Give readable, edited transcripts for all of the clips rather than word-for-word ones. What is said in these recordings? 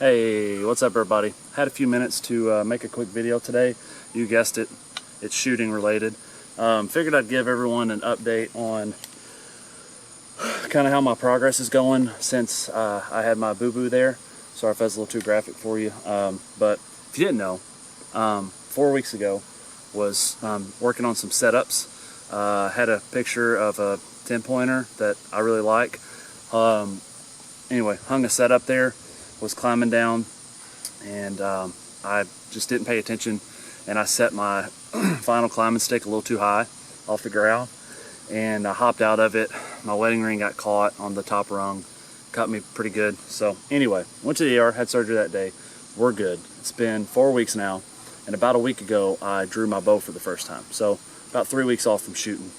Hey, what's up everybody? Had a few minutes to make a quick video today. You guessed it, it's shooting related. Figured I'd give everyone an update on kind of how my progress is going since I had my boo-boo there. Sorry if that's a little too graphic for you, but if you didn't know, 4 weeks ago was working on some setups. Had a picture of a 10-pointer that I really like. Anyway, hung a setup there, was climbing down, and I just didn't pay attention, and I set my final climbing stick a little too high off the ground, and I hopped out of it. My wedding ring got caught on the top rung, cut me pretty good. So anyway, went to the ER, had surgery that day. We're good. It's been 4 weeks now, and about a week ago I drew my bow for the first time. So about 3 weeks off from shooting.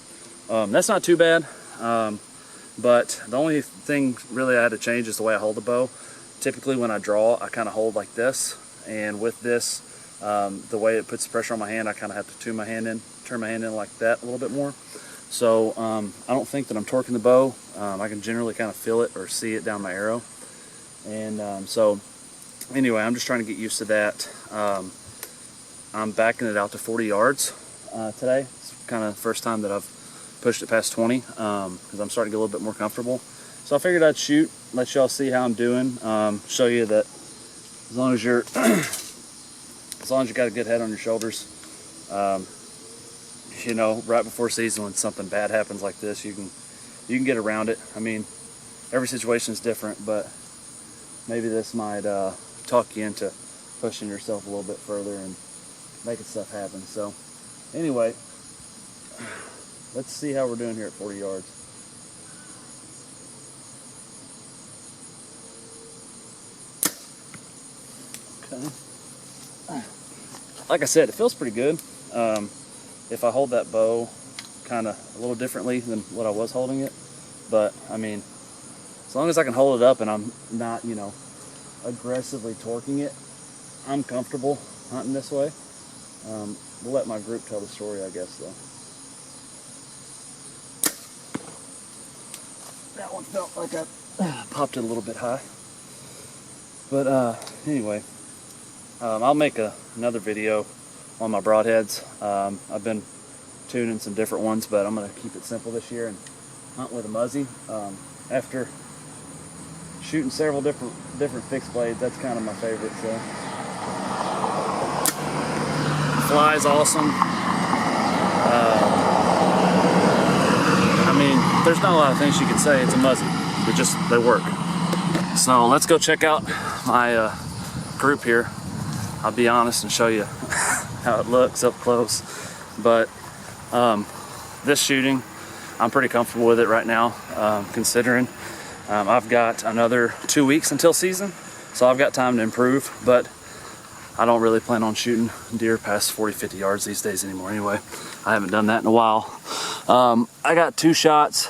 That's not too bad, but the only thing really I had to change is the way I hold the bow. Typically when I draw, I kind of hold like this, and with this, the way it puts pressure on my hand, I kind of have to turn my hand in like that a little bit more. So I don't think that I'm torquing the bow. I can generally kind of feel it or see it down my arrow. And so anyway, I'm just trying to get used to that. I'm backing it out to 40 yards today. It's kind of the first time that I've pushed it past 20 because I'm starting to get a little bit more comfortable. So I figured I'd shoot, let y'all see how I'm doing, show you that as long as you're as long as you got a good head on your shoulders, you know, right before season when something bad happens like this, you can get around it. I mean, every situation is different, but maybe this might talk you into pushing yourself a little bit further and making stuff happen. So anyway, let's see how we're doing here at 40 yards. Like I said, it feels pretty good. If I hold that bow kind of a little differently than what I was holding it, but I mean, as long as I can hold it up and I'm not, you know, aggressively torquing it, I'm comfortable hunting this way. We'll let my group tell the story, I guess, though. That one felt like I popped it a little bit high, but anyway. I'll make another video on my broadheads. I've been tuning some different ones, but I'm going to keep it simple this year and hunt with a muzzy. After shooting several different fixed blades, that's kind of my favorite. So fly's awesome. I mean, there's not a lot of things you can say. It's a muzzy. They work. So let's go check out my group here. I'll be honest and show you how it looks up close, but this shooting, I'm pretty comfortable with it right now, considering I've got another 2 weeks until season, so I've got time to improve, but I don't really plan on shooting deer past 40-50 yards these days anymore anyway. I haven't done that in a while. I got 2 shots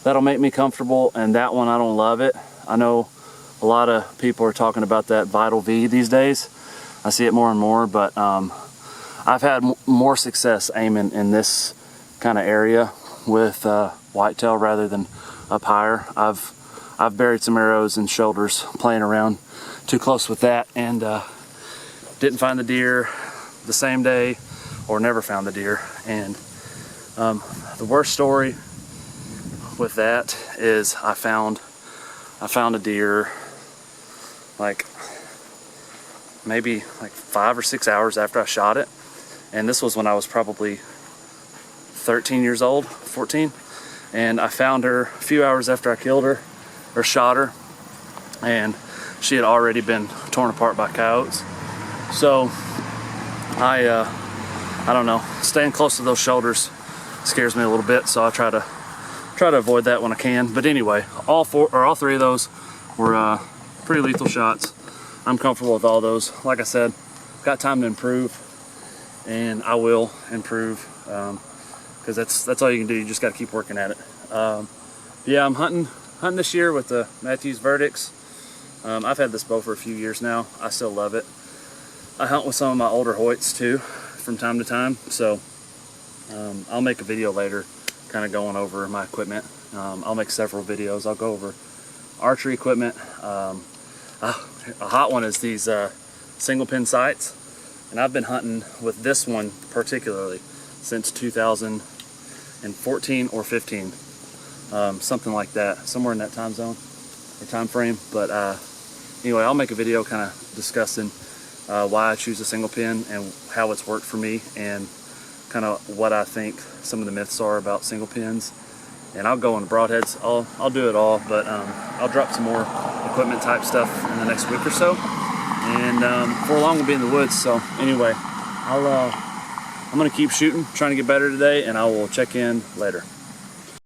that'll make me comfortable, and that one I don't love it. I know a lot of people are talking about that Vital V these days. I see it more and more, but I've had more success aiming in this kind of area with whitetail rather than up higher. I've buried some arrows in shoulders playing around too close with that, and didn't find the deer the same day, or never found the deer. And the worst story with that is I found a deer like maybe like 5 or 6 hours after I shot it, and this was when I was probably 13 years old, 14, and I found her a few hours after I killed her or shot her, and she had already been torn apart by coyotes. So I don't know, staying close to those shoulders scares me a little bit, so I try to avoid that when I can. But anyway, all 3 of those were pretty lethal shots. I'm comfortable with all those. Like I said, got time to improve, and I will improve, because that's all you can do. You just got to keep working at it. Yeah, I'm hunting this year with the Matthews Verdicts. I've had this bow for a few years now. I still love it. I hunt with some of my older Hoyts too from time to time, so I'll make a video later kind of going over my equipment. I'll make several videos. I'll go over archery equipment. A hot one is these single pin sights, and I've been hunting with this one particularly since 2014 or 15, something like that, somewhere in that time zone or time frame. But anyway, I'll make a video kind of discussing why I choose a single pin and how it's worked for me, and kind of what I think some of the myths are about single pins. And I'll go on the broadheads. I'll do it all, but I'll drop some more equipment type stuff in the next week or so. And before long we'll be in the woods. So anyway, I'm gonna keep shooting, trying to get better today, and I will check in later.